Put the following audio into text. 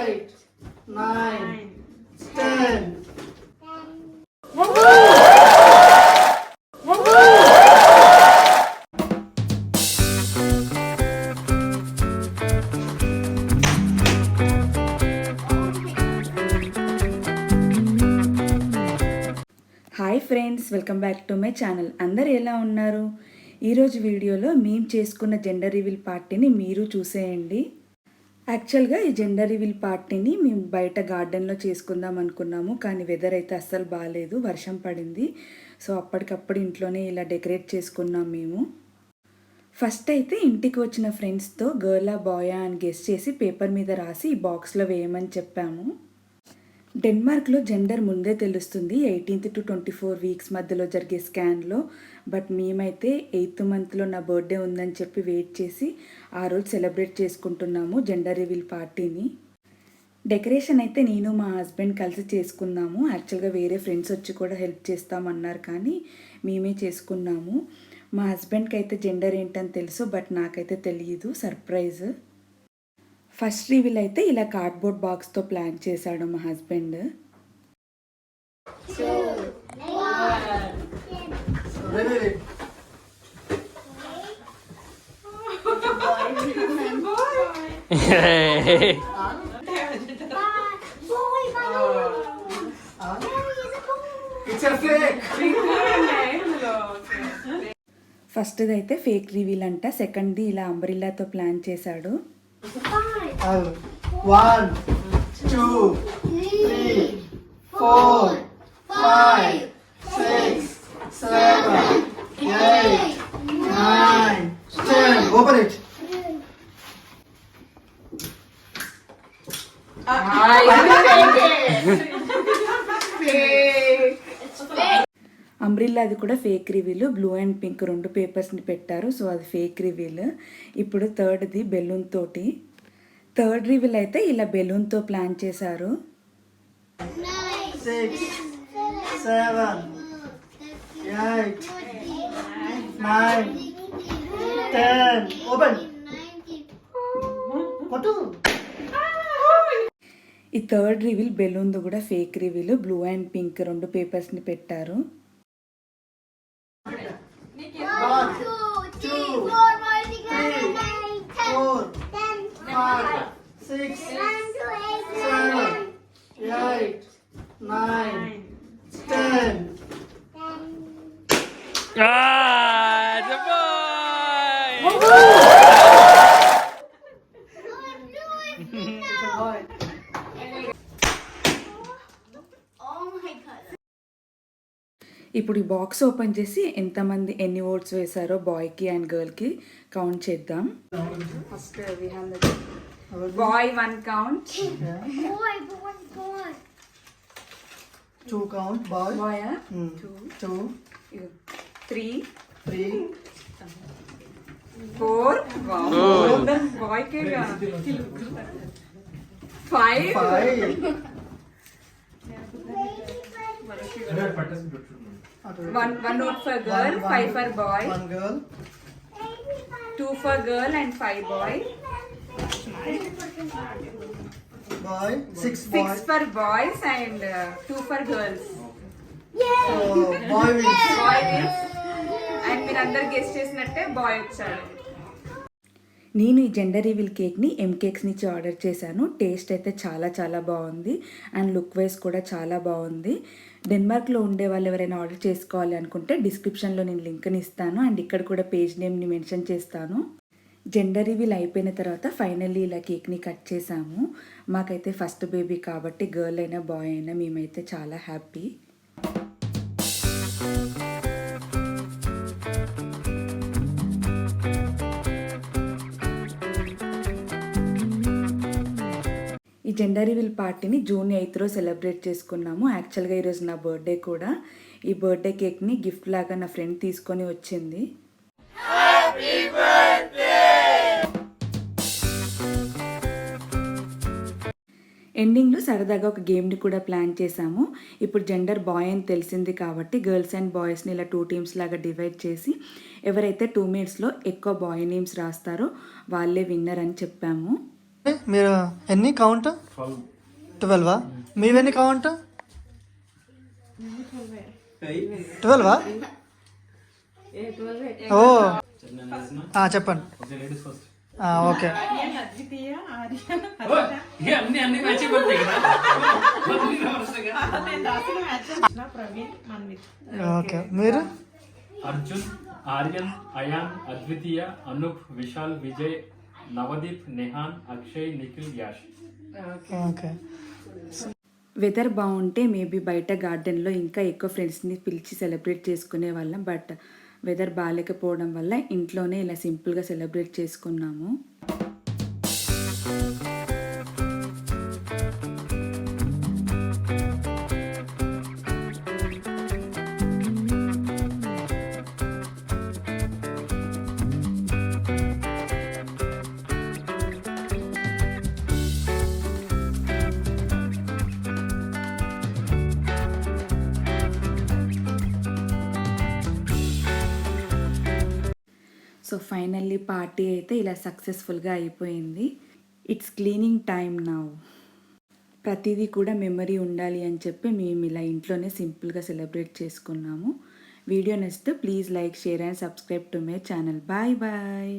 8, 9, 10. Hi friends, welcome back to my channel. అందరు ఎలా ఉన్నారు? ఈరోజు వీడియోలో మేము చేసుకున్న జెండర్ రివీల్ పార్టీని మీరు చూసేయండి. యాక్చువల్గా ఈ జెండర్ రివీల్ పార్టీని మేము బయట గార్డెన్లో చేసుకుందాం అనుకున్నాము, కానీ వెదర్ అయితే అస్సలు బాగాలేదు, వర్షం పడింది. సో అప్పటికప్పుడు ఇంట్లోనే ఇలా డెకరేట్ చేసుకున్నాం మేము. ఫస్ట్ అయితే ఇంటికి వచ్చిన ఫ్రెండ్స్తో గర్లా బాయా అని గెస్ చేసి పేపర్ మీద రాసి ఈ బాక్స్లో వేయమని చెప్పాము. డెన్మార్క్లో జెండర్ ముందే తెలుస్తుంది 18 to 24 వీక్స్ మధ్యలో జరిగే స్కాన్లో. బట్ మేమైతే 8th మంత్లో నా బర్త్డే ఉందని చెప్పి వెయిట్ చేసి ఆ రోజు సెలబ్రేట్ చేసుకుంటున్నాము జెండర్ రివీల్ పార్టీని. డెకరేషన్ అయితే నేను మా హస్బెండ్ కలిసి చేసుకున్నాము. యాక్చువల్గా వేరే ఫ్రెండ్స్ వచ్చి కూడా హెల్ప్ చేస్తామన్నారు, కానీ మేమే చేసుకున్నాము. మా హస్బెండ్కి అయితే జెండర్ ఏంటని తెలుసు, బట్ నాకైతే తెలియదు, సర్ప్రైజ్. ఫస్ట్ రివీల్ అయితే ఇలా కార్డ్బోర్డ్ బాక్స్తో ప్లాన్ చేశాడు మా హస్బెండ్. ఫస్ట్ది అయితే ఫేక్ రివీల్ అంట, సెకండ్ది ఇలా అంబ్రిల్లాతో ప్లాన్ చేశాడు. 1, 2, 3, 4, 5, 6, 7, 8, 9, 10. Open it. అంబ్రిల్లా అది కూడా fake reveal. Blue and pink 2 పేపర్స్ని పెట్టారు, సో అది ఫేక్ రివీల్. ఇప్పుడు థర్డ్ది బెలూన్ తోటి. థర్డ్ రివీల్ అయితే ఇలా బెలూన్తో ప్లాన్ చేశారు. 6, 7, 8, 9, 10. Open. ఈ థర్డ్ రివీల్ బెలూన్ది కూడా fake reveal. Blue and pink 2 పేపర్స్ని పెట్టారు. 1, 2, 3, 4, 5, 6, 7, 8, 9, 10. The boy! ఇప్పుడు ఈ బాక్స్ ఓపెన్ చేసి ఎంతమంది ఎన్ని ఓట్స్ వేశారో బాయ్కి అండ్ గర్ల్కి కౌంట్ చేద్దాం. First boy 1 count. Boy. 2 count. Boy. Boy 2, 3, 3, 4 బాయ్కే 5 5. 1 vote for girl, 5 for boy, 1 girl, 2 for girl and 5 boy, boy, 6 boy. 6 for boys and 2 for girls. So boy wins. Boy wins. And మీరందరూ guess చేసినట్టే bye వచ్చాడు. నేను ఈ gender reveal కేక్ని cakes నుంచి order చేశాను. Taste అయితే చాలా చాలా బాగుంది అండ్ లుక్ వైజ్ కూడా చాలా బాగుంది. డెన్మార్క్లో ఉండే వాళ్ళు ఎవరైనా ఆర్డర్ చేసుకోవాలి అనుకుంటే డిస్క్రిప్షన్లో నేను లింక్ని ఇస్తాను అండ్ ఇక్కడ కూడా పేజ్ నేమ్ని మెన్షన్ చేస్తాను. జెండర్ రివీల్ అయిపోయిన తర్వాత ఫైనల్లీ ఇలా కేక్ని కట్ చేసాము. మాకైతే ఫస్ట్ బేబీ కాబట్టి గర్ల్ అయినా బాయ్ అయినా మేమైతే చాలా హ్యాపీ. ఈ జెండర్ రివీల్ పార్టీని జూన్ 8th సెలబ్రేట్ చేసుకున్నాము. యాక్చువల్గా ఈరోజు నా బర్త్డే కూడా. ఈ బర్త్డే కేక్ని గిఫ్ట్ లాగా నా ఫ్రెండ్ తీసుకొని వచ్చింది. ఎండింగ్లో సరదాగా ఒక గేమ్ని కూడా ప్లాన్ చేశాము. ఇప్పుడు జెండర్ బాయ్ అని తెలిసింది కాబట్టి గర్ల్స్ అండ్ బాయ్స్ని ఇలా 2 టీమ్స్ లాగా డివైడ్ చేసి ఎవరైతే 2 మినిట్స్లో ఎక్కువ బాయ్ నేమ్స్ రాస్తారో వాళ్ళే విన్నర్ అని చెప్పాము. మీరు ఎన్ని కౌంట్ 12 మీవెన్ని కౌంట్ 12 ఓ చెప్పండి ఓకే ఓకే మీరు అర్జున్, ఆర్యన్, అయాన్, అద్వితీయ, అనూప్, విశాల్, విజయ్, నవదీప్, నెహాన్, అక్షయ్, నిఖిల్, యాష్. ఓకే వెదర్ బాగుంటే మేబీ బయట గార్డెన్లో ఇంకా ఎక్కువ ఫ్రెండ్స్ని పిలిచి సెలబ్రేట్ చేసుకునే వాళ్ళం. బట్ వెదర్ బాగాలేకపోవడం వల్ల ఇంట్లోనే ఇలా సింపుల్గా సెలబ్రేట్ చేసుకున్నాము. సో ఫైనల్లీ పార్టీ అయితే ఇలా సక్సెస్ఫుల్గా అయిపోయింది. It's cleaning time now. ప్రతిదీ కూడా మెమరీ ఉండాలి అని చెప్పి మేము ఇలా ఇంట్లోనే సింపుల్గా సెలబ్రేట్ చేసుకున్నాము. వీడియో నచ్చితే please like, share and subscribe to my channel. Bye bye.